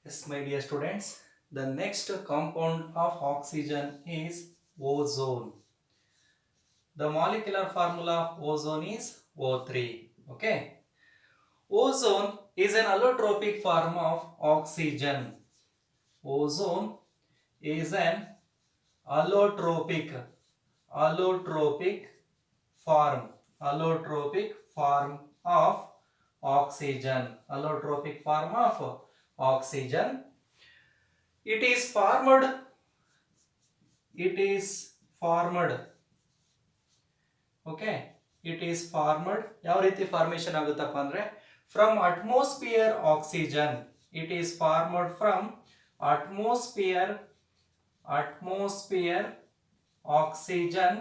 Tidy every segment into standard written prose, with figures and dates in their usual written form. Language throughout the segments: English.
Yes, my dear students, the next compound of oxygen is ozone. The molecular formula of ozone is O3. Okay. Ozone is an allotropic form of oxygen. Ozone is an allotropic allotropic form allotropic form of oxygen. It is formed it is formed okay it is formed ಯಾವ ರೀತಿ formation ಆಗುತ್ತಪ್ಪ ಅಂದ್ರೆ from atmosphere oxygen. It is formed from atmosphere atmosphere oxygen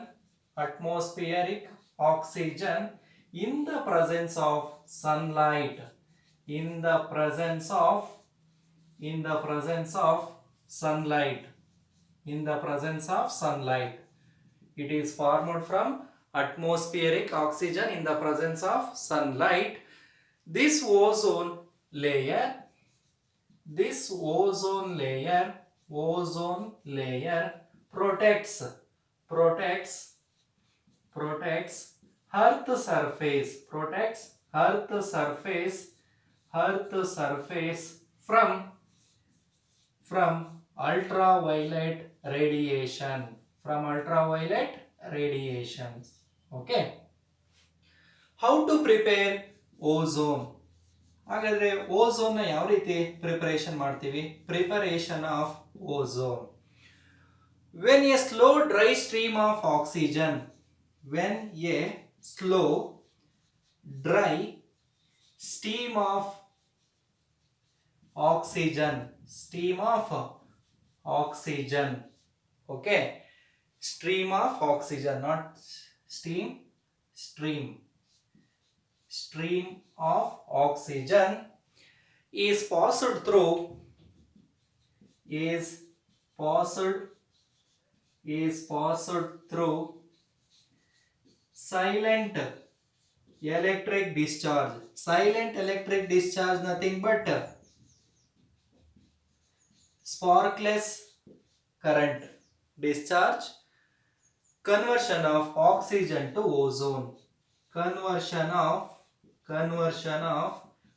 atmospheric oxygen in the presence of sunlight in the presence of in the presence of sunlight in the presence of sunlight. It is formed from atmospheric oxygen in the presence of sunlight. This ozone layer this ozone layer protects protects protects earth surface earth surface from ultraviolet radiation okay. How to prepare ozone? ಹಾಗಾದ್ರೆ ozone ನ ಯಾವ ರೀತಿ preparation ಮಾಡ್ತೀವಿ? Preparation of ozone. When a slow dry stream of oxygen when a slow dry stream of oxygen okay, stream of oxygen, not steam, stream of oxygen is passed through silent electric discharge. Silent electric discharge nothing but sparkless current discharge. Conversion of oxygen to ozone. Conversion of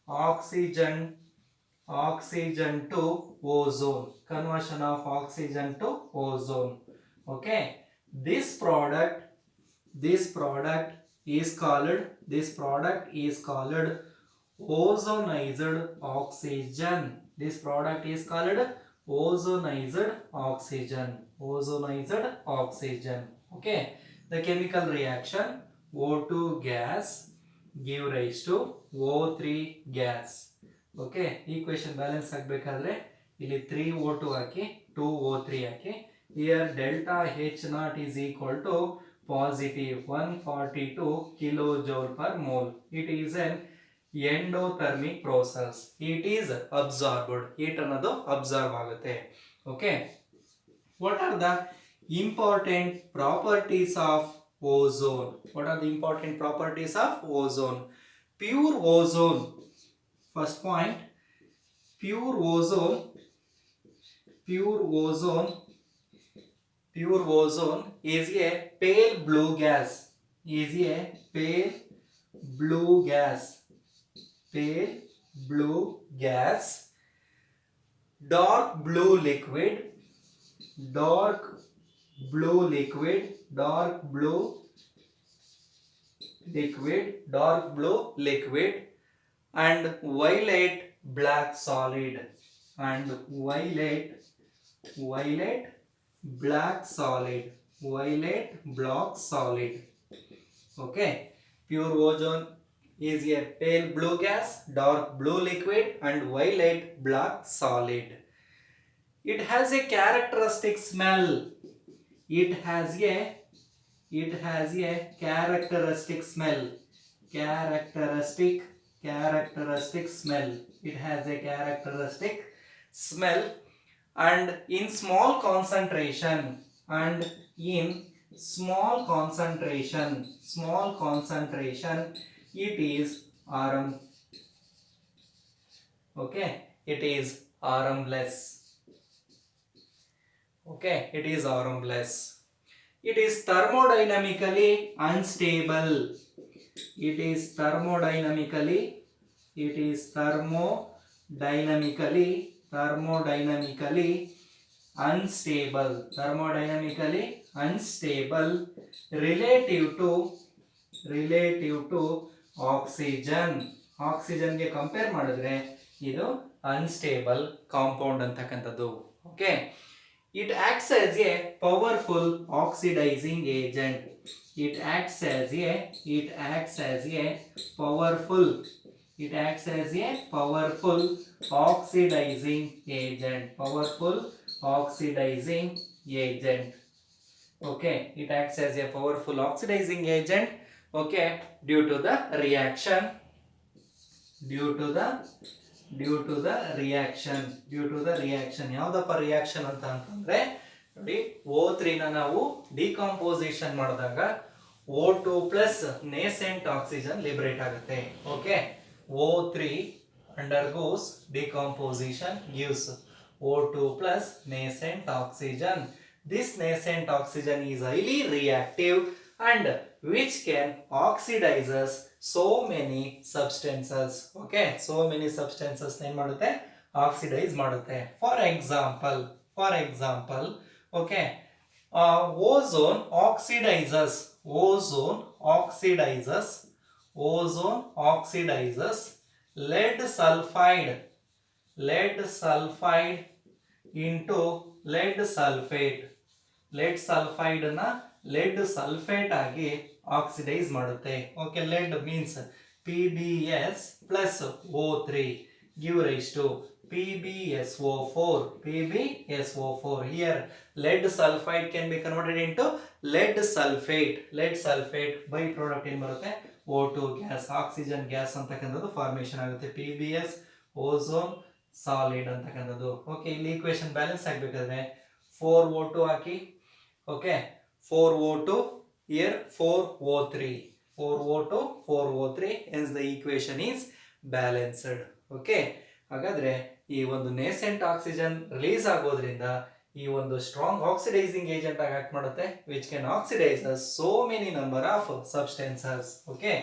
oxygen to ozone. Conversion of oxygen to ozone. Okay. This product is called ozonized oxygen. This product is called ozonized oxygen. Okay. The chemical reaction, O2 gas give rise to O3 gas. Okay. Equation balance ಆಗಬೇಕಾದ್ರೆ ಇಲ್ಲಿ 3O2 hockey 2O3 hockey. Here delta H naught is equal to positive 142 kilojoule per mole. It is an endothermic process. It is absorbed. Heat ಅನ್ನೋದು absorb ಆಗುತ್ತೆ. Okay. What are the important properties of ozone? What are the important properties of ozone? Pure ozone. First point, pure ozone is a pale blue gas. Dark blue liquid and violet black solid okay. Pure ozone is a pale blue gas, dark blue liquid and violet black solid. It has a characteristic smell. It has a characteristic smell. It has a characteristic smell and in small concentration it is okay, it is harmless. Okay, it is harmless. It is thermodynamically unstable. It is thermodynamically unstable. Thermodynamically unstable relative to oxygen. Oxygen ಗೆ compare ಮಾಡಿದ್ರೆ ಇದು unstable compound ಅಂತಕ್ಕಂಥದ್ದು. Okay, it acts as a powerful oxidizing agent. It acts as a powerful oxidizing agent. Okay, it acts as a powerful oxidizing agent. Okay, due to the reaction ಯಾವ್ದಪ್ಪ reaction ಅಂತ ಅಂತಂದ್ರೆ ನೋಡಿ, O3 ನ ನಾವು decomposition ಮಾಡಿದಾಗ O2 plus nascent oxygen liberate ಆಗುತ್ತೆ. Okay, O3 undergoes decomposition gives O2 plus nascent oxygen. This nascent oxygen is highly reactive and which can oxidizes so many substances. Okay, so many substances ಏನು ಮಾಡುತ್ತೆ, oxidise ಮಾಡುತ್ತೆ. For example okay, ozone oxidizes lead sulfide into lead sulfate. lead sulfide ನ lead sulfate ಆಗಿ oxidise ಮಾಡುತ್ತೆ. Okay, lead means PbS plus O3 give rise to PbSO4. Here lead sulfide can be converted into lead sulfate. By product ಏನು ಬರುತ್ತೆ, O2 gas, oxygen gas ಅಂತಕ್ಕಂಥದ್ದು formation ಆಗುತ್ತೆ. PbS ozone solid ಅಂತಕ್ಕಂಥದ್ದು. Okay, ಇಲ್ಲಿ equation balance ಆಗಬೇಕಾದ್ರೆ 4O2 hockey. Okay, 4O2 here 4O3 hence the equation is balanced. Okay, ಹಾಗಾದ್ರೆ ಈ ಒಂದು ನೇಸೆಂಟ್ ಆಕ್ಸಿಜನ್ ರಿಲೀಸ್ ಆಗೋದ್ರಿಂದ ಈ ಒಂದು ಸ್ಟ್ರಾಂಗ್ ಆಕ್ಸಿಡೈಸಿಂಗ್ ಏಜೆಂಟ್ ಆಗಿ ಆಕ್ಟ್ ಮಾಡುತ್ತೆ, which can oxidise so many number of substances. Okay,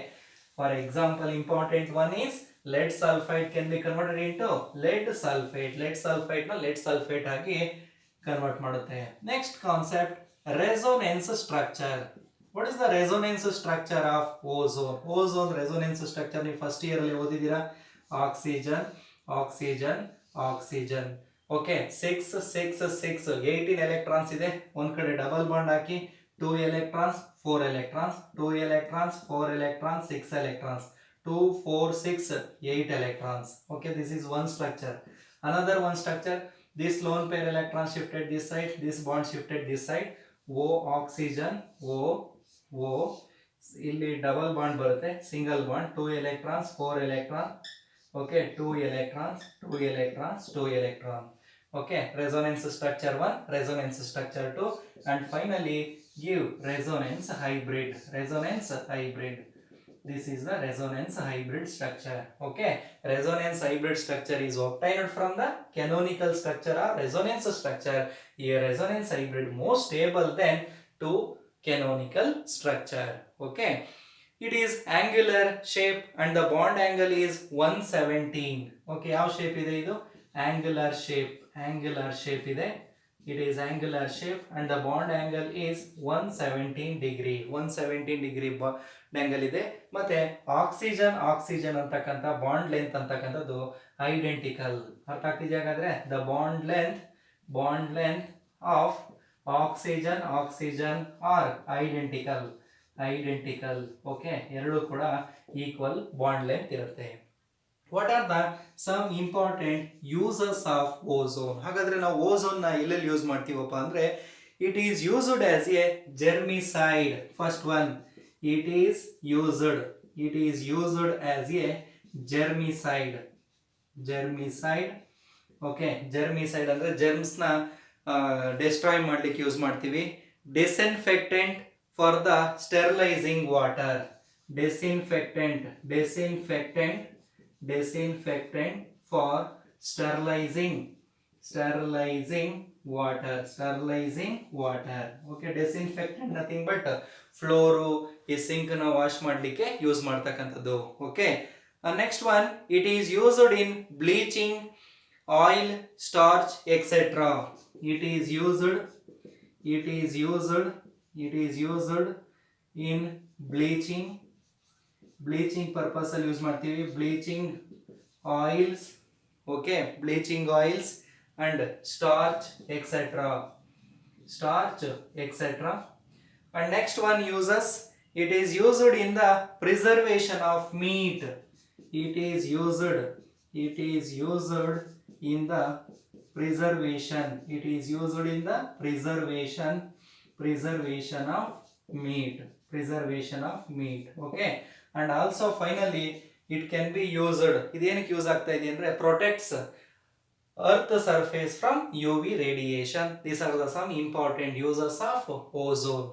for example important one is lead sulfide can be converted into lead sulfate. lead sulfate ಆಗಿ convert ಮಾಡುತ್ತೆ. Next concept, resonance structure. What is the resonance structure of ozone resonance structure ನೀವು first year ಅಲ್ಲಿ ಓದಿದ್ದೀರಾ. Oxygen okay, 6 18 electrons ಇದೆ. ಒಂದ್ ಕಡೆ double bond hockey 2 electrons 4 electrons 2 electrons 4 electrons 6 electrons 2 4 6 8 electrons. Okay, this is one structure. Another one structure, this lone pair electron shifted this side, this bond shifted this side. O oxygen O ಇಲ್ಲಿ double bond ಬರುತ್ತೆ, single bond 2 electrons 4 electron. Okay, 2 electrons 2 electron. Okay, resonance structure 1, resonance structure 2, and finally give resonance hybrid. This is the resonance hybrid structure. Okay, resonance hybrid structure is obtained from the canonical structure or resonance structure. Here resonance hybrid more stable than to canonical structure. Okay, it is angular shape and the bond angle is 117. Okay, how shape ide idu? Angular shape ide. It is angular shape and the bond angle is 117 degree. 117 degree angle ಇದೆ. ಮತ್ತೆ oxygen ಅಂತಕ್ಕಂಥ bond length ಅಂತಕ್ಕಂಥದ್ದು identical. ಅರ್ಥ ಆಗ್ತಿದೆಯಾ ಹಾಗಾದ್ರೆ? The bond length of oxygen are identical. Okay, ಎರಡು ಕೂಡ equal bond length ಇರುತ್ತೆ. What are the some important uses of ozone? ಹಾಗಾದ್ರೆ ನಾವು ಓಝೋನ್ ನ ಎಲ್ಲೆಲ್ಲಿ ಯೂಸ್ ಮಾಡ್ತೀವಪ್ಪ ಅಂದ್ರೆ, it is used as a germicide. First one, it is used as a germicide. Okay, germicide ಅಂದ್ರೆ germs ನ ಡೆಸ್ಟ್ರಾಯ್ ಮಾಡ್ಲಿಕ್ಕೆ ಯೂಸ್ ಮಾಡ್ತೀವಿ. disinfectant for the sterilizing water. disinfectant for sterilizing water. Okay, disinfectant nothing but floor ಈ sync ನ wash ಮಾಡ್ಲಿಕ್ಕೆ use ಮಾಡ್ತಕ್ಕಂಥದ್ದು. Okay, next one, it is used in bleaching, oil, starch etcetera. It is used in bleaching purpose ಅಲ್ಲಿ use ಮಾಡ್ತೀವಿ. Bleaching oils, okay, bleaching oils and starch etcetera. And next one uses, it is used in the preservation of meat. It is used in the preservation of meat. Okay, and also finally it can be used, idenike use aagta ide andre protects earth surface from UV radiation. These are the some important uses of ozone.